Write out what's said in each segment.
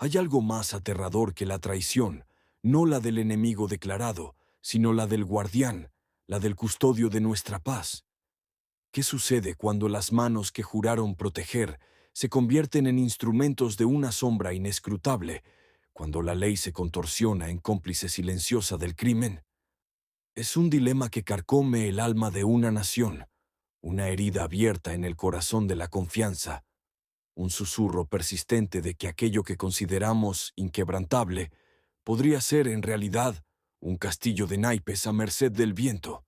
Hay algo más aterrador que la traición, no la del enemigo declarado, sino la del guardián, la del custodio de nuestra paz. ¿Qué sucede cuando las manos que juraron proteger se convierten en instrumentos de una sombra inescrutable, cuando la ley se contorsiona en cómplice silenciosa del crimen? Es un dilema que carcome el alma de una nación, una herida abierta en el corazón de la confianza, un susurro persistente de que aquello que consideramos inquebrantable podría ser en realidad un castillo de naipes a merced del viento.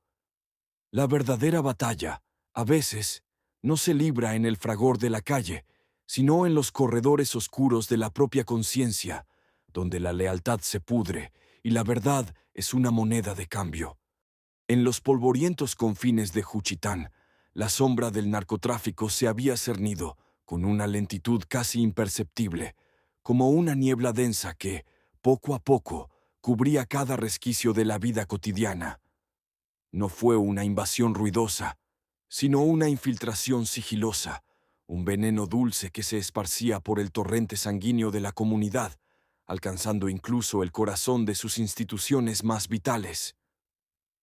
La verdadera batalla, a veces, no se libra en el fragor de la calle, sino en los corredores oscuros de la propia conciencia, donde la lealtad se pudre y la verdad es una moneda de cambio. En los polvorientos confines de Juchitán, la sombra del narcotráfico se había cernido con una lentitud casi imperceptible, como una niebla densa que, poco a poco, cubría cada resquicio de la vida cotidiana. No fue una invasión ruidosa, sino una infiltración sigilosa, un veneno dulce que se esparcía por el torrente sanguíneo de la comunidad, alcanzando incluso el corazón de sus instituciones más vitales.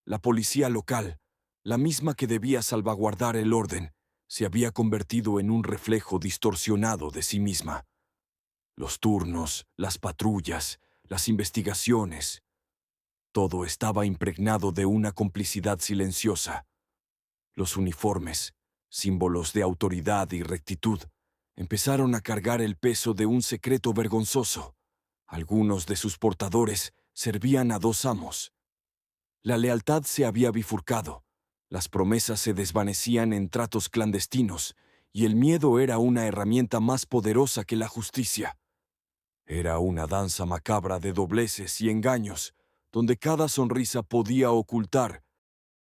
La policía local, la misma que debía salvaguardar el orden, se había convertido en un reflejo distorsionado de sí misma. Los turnos, las patrullas, las investigaciones, todo estaba impregnado de una complicidad silenciosa. Los uniformes, símbolos de autoridad y rectitud, empezaron a cargar el peso de un secreto vergonzoso. Algunos de sus portadores servían a dos amos. La lealtad se había bifurcado, las promesas se desvanecían en tratos clandestinos, y el miedo era una herramienta más poderosa que la justicia. Era una danza macabra de dobleces y engaños, donde cada sonrisa podía ocultar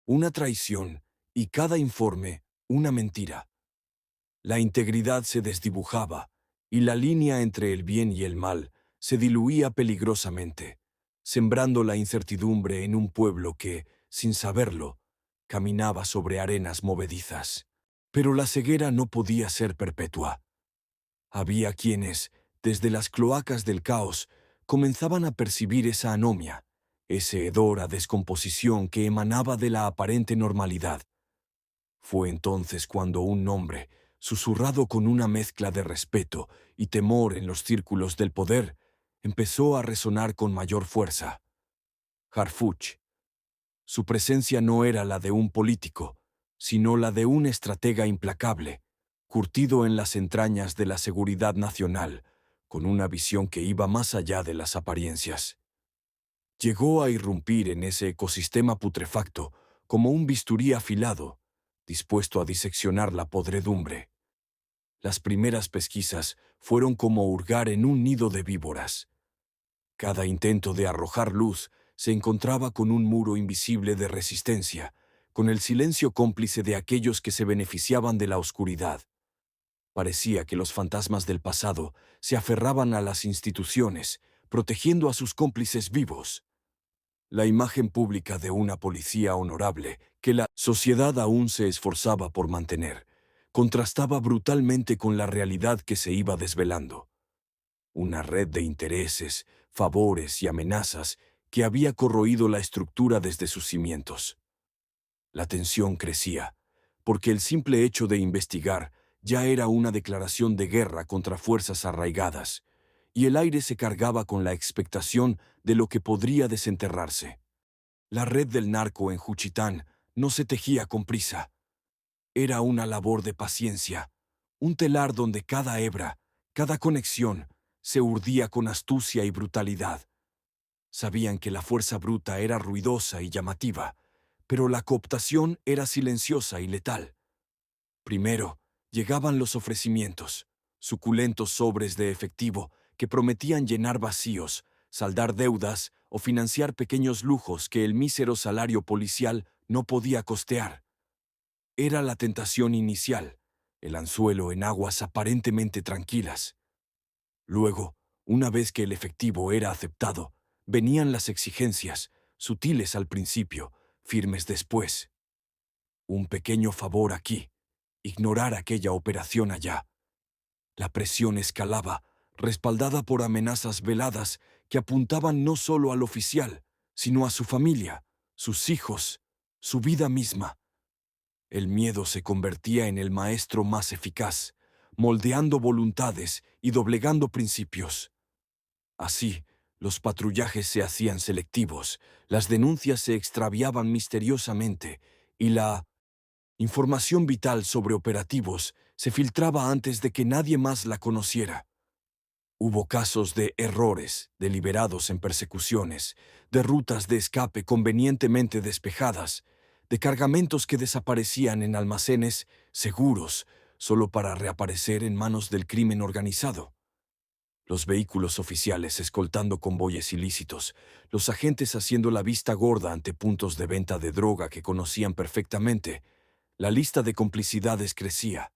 una traición y cada informe una mentira. La integridad se desdibujaba, y la línea entre el bien y el mal se diluía peligrosamente, sembrando la incertidumbre en un pueblo que, sin saberlo, caminaba sobre arenas movedizas. Pero la ceguera no podía ser perpetua. Había quienes, desde las cloacas del caos, comenzaban a percibir esa anomia, ese hedor a descomposición que emanaba de la aparente normalidad. Fue entonces cuando un nombre, susurrado con una mezcla de respeto y temor en los círculos del poder, empezó a resonar con mayor fuerza. Harfuch. Su presencia no era la de un político, sino la de un estratega implacable, curtido en las entrañas de la seguridad nacional, con una visión que iba más allá de las apariencias. Llegó a irrumpir en ese ecosistema putrefacto como un bisturí afilado, dispuesto a diseccionar la podredumbre. Las primeras pesquisas fueron como hurgar en un nido de víboras. Cada intento de arrojar luz se encontraba con un muro invisible de resistencia, con el silencio cómplice de aquellos que se beneficiaban de la oscuridad. Parecía que los fantasmas del pasado se aferraban a las instituciones, protegiendo a sus cómplices vivos. La imagen pública de una policía honorable, que la sociedad aún se esforzaba por mantener, contrastaba brutalmente con la realidad que se iba desvelando. Una red de intereses, favores y amenazas que había corroído la estructura desde sus cimientos. La tensión crecía, porque el simple hecho de investigar ya era una declaración de guerra contra fuerzas arraigadas, y el aire se cargaba con la expectación de lo que podría desenterrarse. La red del narco en Juchitán no se tejía con prisa. Era una labor de paciencia, un telar donde cada hebra, cada conexión, se urdía con astucia y brutalidad. Sabían que la fuerza bruta era ruidosa y llamativa, pero la cooptación era silenciosa y letal. Primero, llegaban los ofrecimientos, suculentos sobres de efectivo que prometían llenar vacíos, saldar deudas o financiar pequeños lujos que el mísero salario policial no podía costear. Era la tentación inicial, el anzuelo en aguas aparentemente tranquilas. Luego, una vez que el efectivo era aceptado, venían las exigencias, sutiles al principio, firmes después. Un pequeño favor aquí, ignorar aquella operación allá. La presión escalaba, respaldada por amenazas veladas que apuntaban no solo al oficial, sino a su familia, sus hijos, su vida misma. El miedo se convertía en el maestro más eficaz, moldeando voluntades y doblegando principios. Así, los patrullajes se hacían selectivos, las denuncias se extraviaban misteriosamente y la información vital sobre operativos se filtraba antes de que nadie más la conociera. Hubo casos de errores deliberados en persecuciones, de rutas de escape convenientemente despejadas, de cargamentos que desaparecían en almacenes seguros solo para reaparecer en manos del crimen organizado. Los vehículos oficiales escoltando convoyes ilícitos, los agentes haciendo la vista gorda ante puntos de venta de droga que conocían perfectamente. La lista de complicidades crecía.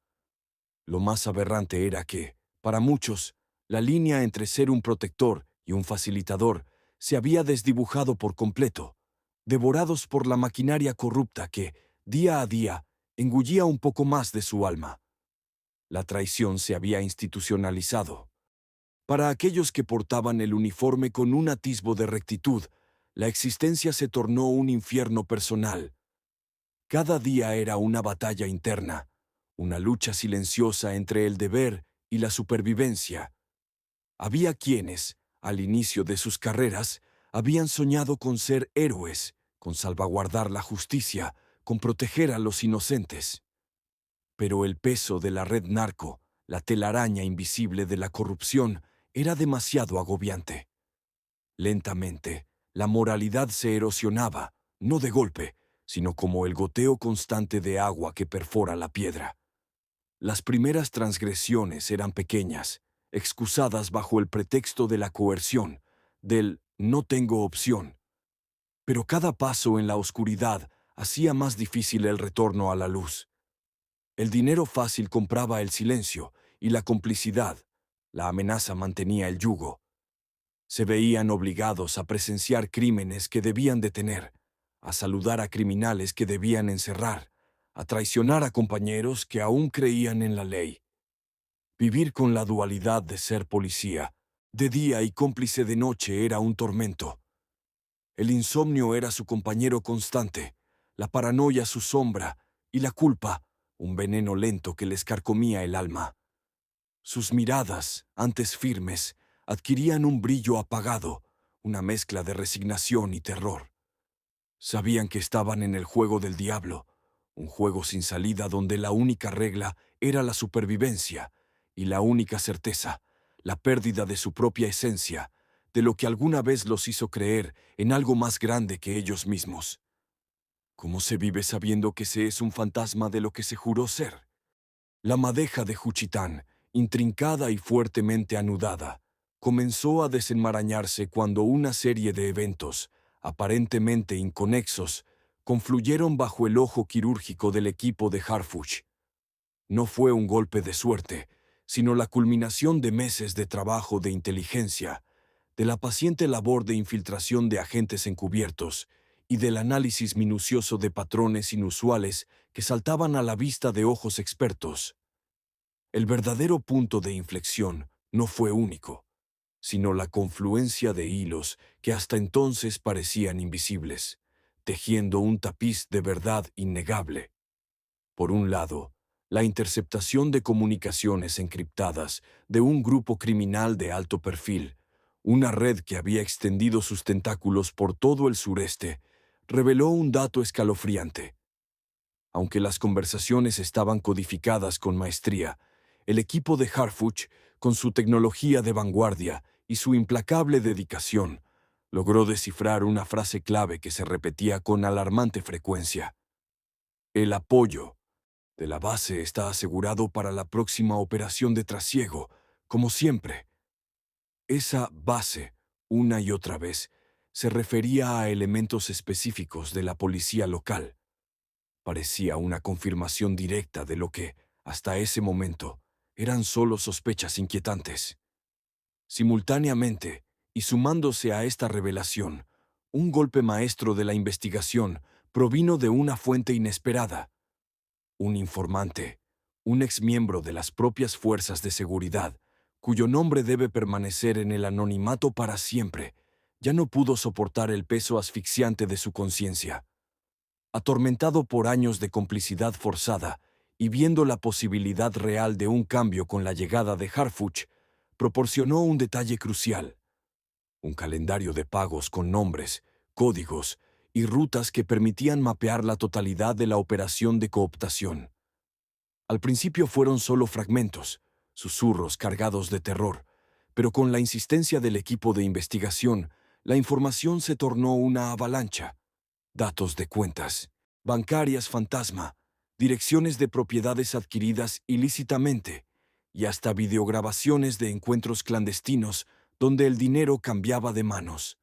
Lo más aberrante era que, para muchos, la línea entre ser un protector y un facilitador se había desdibujado por completo, devorados por la maquinaria corrupta que, día a día, engullía un poco más de su alma. La traición se había institucionalizado. Para aquellos que portaban el uniforme con un atisbo de rectitud, la existencia se tornó un infierno personal. Cada día era una batalla interna, una lucha silenciosa entre el deber y la supervivencia. Había quienes, al inicio de sus carreras, habían soñado con ser héroes, con salvaguardar la justicia, con proteger a los inocentes. Pero el peso de la red narco, la telaraña invisible de la corrupción, era demasiado agobiante. Lentamente, la moralidad se erosionaba, no de golpe, sino como el goteo constante de agua que perfora la piedra. Las primeras transgresiones eran pequeñas, excusadas bajo el pretexto de la coerción, del no tengo opción. Pero cada paso en la oscuridad hacía más difícil el retorno a la luz. El dinero fácil compraba el silencio y la complicidad. La amenaza mantenía el yugo. Se veían obligados a presenciar crímenes que debían detener, a saludar a criminales que debían encerrar, a traicionar a compañeros que aún creían en la ley. Vivir con la dualidad de ser policía, de día y cómplice de noche era un tormento. El insomnio era su compañero constante, la paranoia su sombra y la culpa, un veneno lento que les carcomía el alma. Sus miradas, antes firmes, adquirían un brillo apagado, una mezcla de resignación y terror. Sabían que estaban en el juego del diablo, un juego sin salida donde la única regla era la supervivencia y la única certeza, la pérdida de su propia esencia, de lo que alguna vez los hizo creer en algo más grande que ellos mismos. ¿Cómo se vive sabiendo que se es un fantasma de lo que se juró ser? La madeja de Juchitán, intrincada y fuertemente anudada, comenzó a desenmarañarse cuando una serie de eventos, aparentemente inconexos, confluyeron bajo el ojo quirúrgico del equipo de Harfuch. No fue un golpe de suerte, sino la culminación de meses de trabajo de inteligencia, de la paciente labor de infiltración de agentes encubiertos y del análisis minucioso de patrones inusuales que saltaban a la vista de ojos expertos. El verdadero punto de inflexión no fue único, sino la confluencia de hilos que hasta entonces parecían invisibles, tejiendo un tapiz de verdad innegable. Por un lado, la interceptación de comunicaciones encriptadas de un grupo criminal de alto perfil, una red que había extendido sus tentáculos por todo el sureste, reveló un dato escalofriante. Aunque las conversaciones estaban codificadas con maestría, el equipo de Harfuch, con su tecnología de vanguardia y su implacable dedicación, logró descifrar una frase clave que se repetía con alarmante frecuencia. El apoyo de la base está asegurado para la próxima operación de trasiego, como siempre. Esa base, una y otra vez, se refería a elementos específicos de la policía local. Parecía una confirmación directa de lo que, hasta ese momento, eran solo sospechas inquietantes. Simultáneamente, y sumándose a esta revelación, un golpe maestro de la investigación provino de una fuente inesperada. Un informante, un exmiembro de las propias fuerzas de seguridad, cuyo nombre debe permanecer en el anonimato para siempre, ya no pudo soportar el peso asfixiante de su conciencia. Atormentado por años de complicidad forzada y viendo la posibilidad real de un cambio con la llegada de Harfuch, proporcionó un detalle crucial: un calendario de pagos con nombres, códigos y rutas que permitían mapear la totalidad de la operación de cooptación. Al principio fueron solo fragmentos, susurros cargados de terror, pero con la insistencia del equipo de investigación, la información se tornó una avalancha. Datos de cuentas bancarias fantasma, direcciones de propiedades adquiridas ilícitamente y hasta videograbaciones de encuentros clandestinos donde el dinero cambiaba de manos.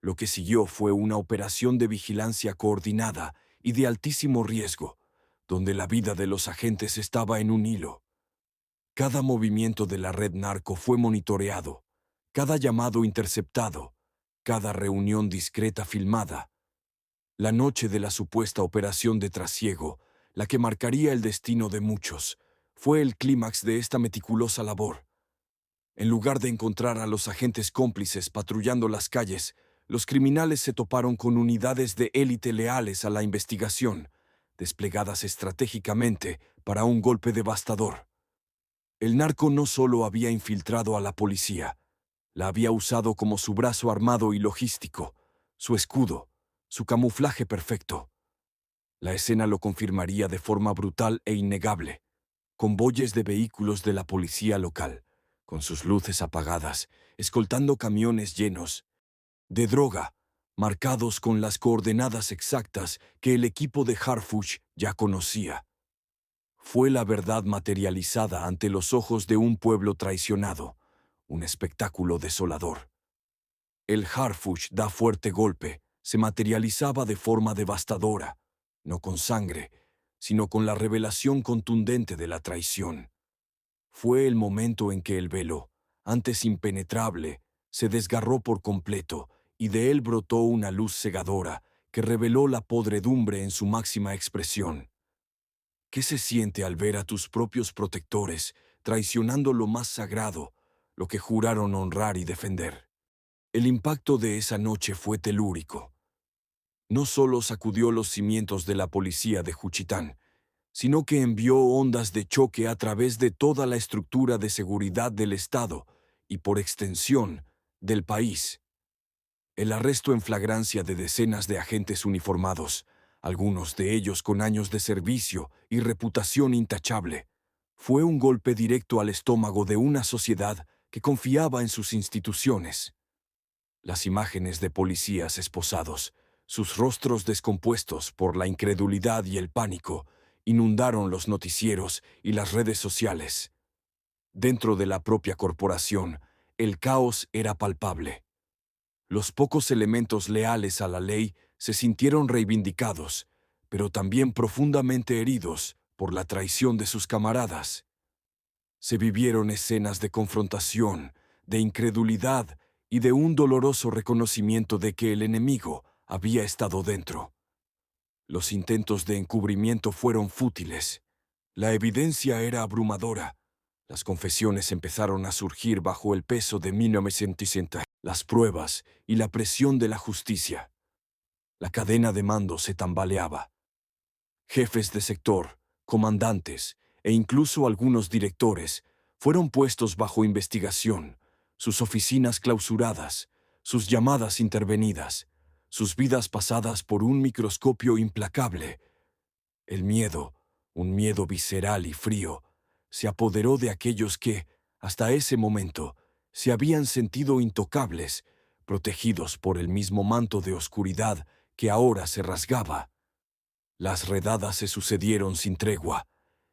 Lo que siguió fue una operación de vigilancia coordinada y de altísimo riesgo, donde la vida de los agentes estaba en un hilo. Cada movimiento de la red narco fue monitoreado, cada llamado interceptado, cada reunión discreta filmada. La noche de la supuesta operación de trasiego, la que marcaría el destino de muchos, fue el clímax de esta meticulosa labor. En lugar de encontrar a los agentes cómplices patrullando las calles, los criminales se toparon con unidades de élite leales a la investigación, desplegadas estratégicamente para un golpe devastador. El narco no solo había infiltrado a la policía, la había usado como su brazo armado y logístico, su escudo, su camuflaje perfecto. La escena lo confirmaría de forma brutal e innegable. Convoyes de vehículos de la policía local, con sus luces apagadas, escoltando camiones llenos de droga, marcados con las coordenadas exactas que el equipo de Harfuch ya conocía. Fue la verdad materializada ante los ojos de un pueblo traicionado, un espectáculo desolador. El Harfuch da fuerte golpe se materializaba de forma devastadora, no con sangre, sino con la revelación contundente de la traición. Fue el momento en que el velo, antes impenetrable, se desgarró por completo y de él brotó una luz cegadora que reveló la podredumbre en su máxima expresión. ¿Qué se siente al ver a tus propios protectores traicionando lo más sagrado, lo que juraron honrar y defender? El impacto de esa noche fue telúrico. No solo sacudió los cimientos de la policía de Juchitán, sino que envió ondas de choque a través de toda la estructura de seguridad del Estado y, por extensión, del país. El arresto en flagrancia de decenas de agentes uniformados, algunos de ellos con años de servicio y reputación intachable, fue un golpe directo al estómago de una sociedad que confiaba en sus instituciones. Las imágenes de policías esposados, sus rostros descompuestos por la incredulidad y el pánico, inundaron los noticieros y las redes sociales. Dentro de la propia corporación, el caos era palpable. Los pocos elementos leales a la ley se sintieron reivindicados, pero también profundamente heridos por la traición de sus camaradas. Se vivieron escenas de confrontación, de incredulidad y de un doloroso reconocimiento de que el enemigo había estado dentro. Los intentos de encubrimiento fueron fútiles. La evidencia era abrumadora. Las confesiones empezaron a surgir bajo el peso de 1960, las pruebas y la presión de la justicia. La cadena de mando se tambaleaba. Jefes de sector, comandantes e incluso algunos directores fueron puestos bajo investigación, sus oficinas clausuradas, sus llamadas intervenidas, sus vidas pasadas por un microscopio implacable. El miedo, un miedo visceral y frío, se apoderó de aquellos que, hasta ese momento, se habían sentido intocables, protegidos por el mismo manto de oscuridad que ahora se rasgaba. Las redadas se sucedieron sin tregua,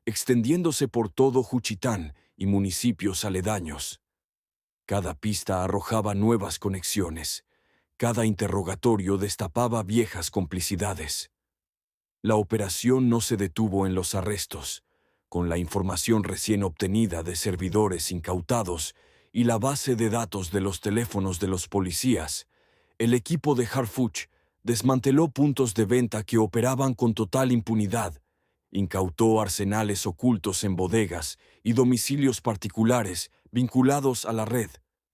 extendiéndose por todo Juchitán y municipios aledaños. Cada pista arrojaba nuevas conexiones, cada interrogatorio destapaba viejas complicidades. La operación no se detuvo en los arrestos. Con la información recién obtenida de servidores incautados y la base de datos de los teléfonos de los policías, el equipo de Harfuch desmanteló puntos de venta que operaban con total impunidad Incautó arsenales ocultos en bodegas y domicilios particulares vinculados a la red,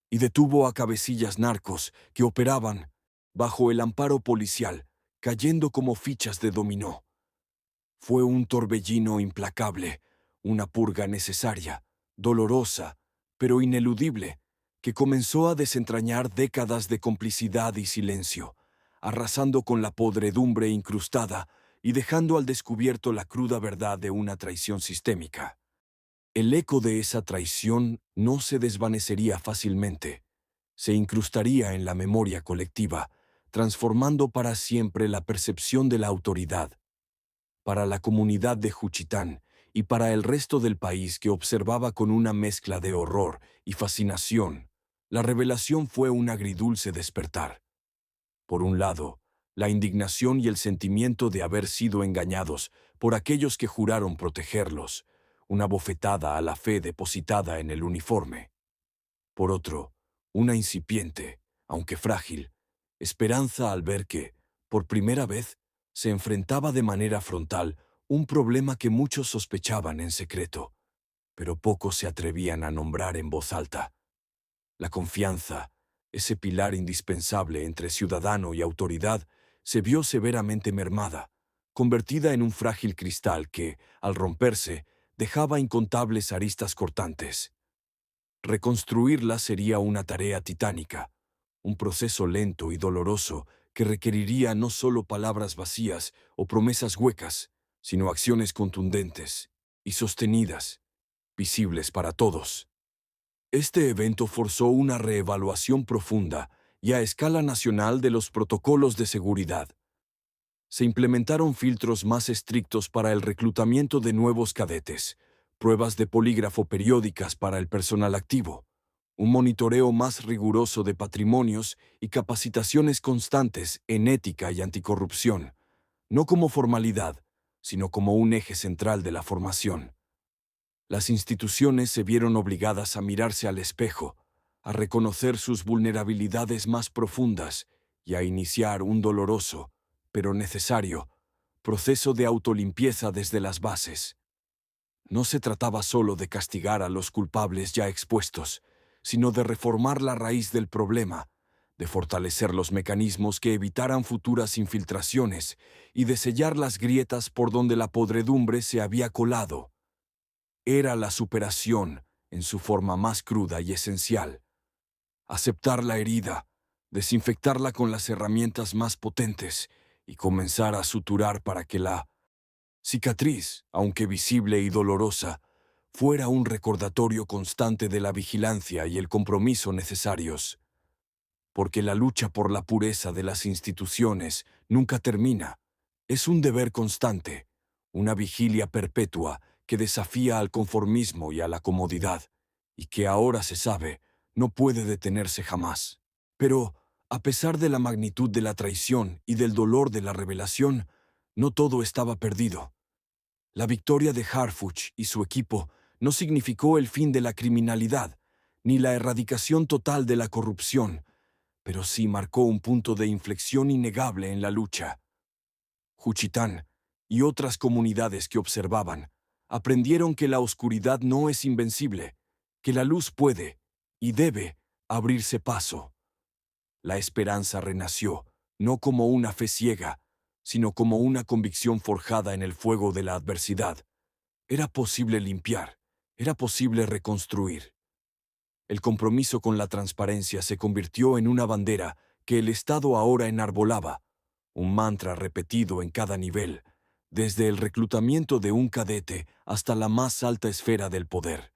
y detuvo a cabecillas narcos que operaban bajo el amparo policial, cayendo como fichas de dominó. Fue un torbellino implacable, una purga necesaria, dolorosa, pero ineludible, que comenzó a desentrañar décadas de complicidad y silencio, arrasando con la podredumbre incrustada y dejando al descubierto la cruda verdad de una traición sistémica. El eco de esa traición no se desvanecería fácilmente, se incrustaría en la memoria colectiva, transformando para siempre la percepción de la autoridad. Para la comunidad de Juchitán y para el resto del país que observaba con una mezcla de horror y fascinación, la revelación fue un agridulce despertar. Por un lado, la indignación y el sentimiento de haber sido engañados por aquellos que juraron protegerlos, una bofetada a la fe depositada en el uniforme. Por otro, una incipiente, aunque frágil, esperanza al ver que, por primera vez, se enfrentaba de manera frontal un problema que muchos sospechaban en secreto, pero pocos se atrevían a nombrar en voz alta. La confianza, ese pilar indispensable entre ciudadano y autoridad, se vio severamente mermada, convertida en un frágil cristal que, al romperse, dejaba incontables aristas cortantes. Reconstruirla sería una tarea titánica, un proceso lento y doloroso que requeriría no solo palabras vacías o promesas huecas, sino acciones contundentes y sostenidas, visibles para todos. Este evento forzó una reevaluación profunda y a escala nacional de los protocolos de seguridad. Se implementaron filtros más estrictos para el reclutamiento de nuevos cadetes, pruebas de polígrafo periódicas para el personal activo, un monitoreo más riguroso de patrimonios y capacitaciones constantes en ética y anticorrupción, no como formalidad, sino como un eje central de la formación. Las instituciones se vieron obligadas a mirarse al espejo, a reconocer sus vulnerabilidades más profundas y a iniciar un doloroso, pero necesario, proceso de autolimpieza desde las bases. No se trataba solo de castigar a los culpables ya expuestos, sino de reformar la raíz del problema, de fortalecer los mecanismos que evitaran futuras infiltraciones y de sellar las grietas por donde la podredumbre se había colado. Era la superación en su forma más cruda y esencial. Aceptar la herida, desinfectarla con las herramientas más potentes y comenzar a suturar para que la cicatriz, aunque visible y dolorosa, fuera un recordatorio constante de la vigilancia y el compromiso necesarios. Porque la lucha por la pureza de las instituciones nunca termina. Es un deber constante, una vigilia perpetua que desafía al conformismo y a la comodidad, y que ahora se sabe, no puede detenerse jamás. Pero, a pesar de la magnitud de la traición y del dolor de la revelación, no todo estaba perdido. La victoria de Harfuch y su equipo no significó el fin de la criminalidad, ni la erradicación total de la corrupción, pero sí marcó un punto de inflexión innegable en la lucha. Juchitán y otras comunidades que observaban aprendieron que la oscuridad no es invencible, que la luz puede y debe abrirse paso. La esperanza renació, no como una fe ciega, sino como una convicción forjada en el fuego de la adversidad. Era posible limpiar, era posible reconstruir. El compromiso con la transparencia se convirtió en una bandera que el Estado ahora enarbolaba, un mantra repetido en cada nivel, desde el reclutamiento de un cadete hasta la más alta esfera del poder.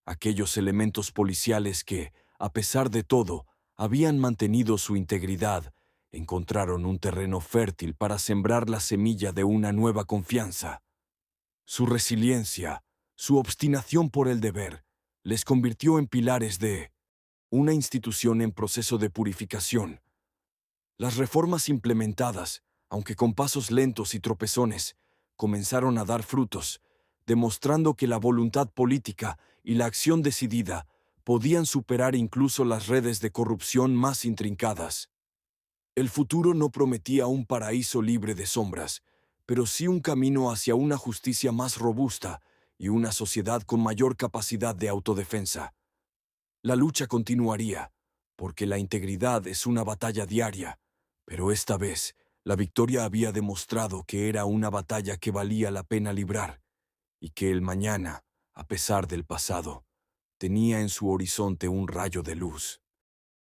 Aquellos elementos policiales que, a pesar de todo, habían mantenido su integridad, encontraron un terreno fértil para sembrar la semilla de una nueva confianza. Su resiliencia, su obstinación por el deber, les convirtió en pilares de una institución en proceso de purificación. Las reformas implementadas, aunque con pasos lentos y tropezones, comenzaron a dar frutos, demostrando que la voluntad política y la acción decidida podían superar incluso las redes de corrupción más intrincadas. El futuro no prometía un paraíso libre de sombras, pero sí un camino hacia una justicia más robusta y una sociedad con mayor capacidad de autodefensa. La lucha continuaría, porque la integridad es una batalla diaria, pero esta vez la victoria había demostrado que era una batalla que valía la pena librar, y que el mañana, a pesar del pasado, tenía en su horizonte un rayo de luz.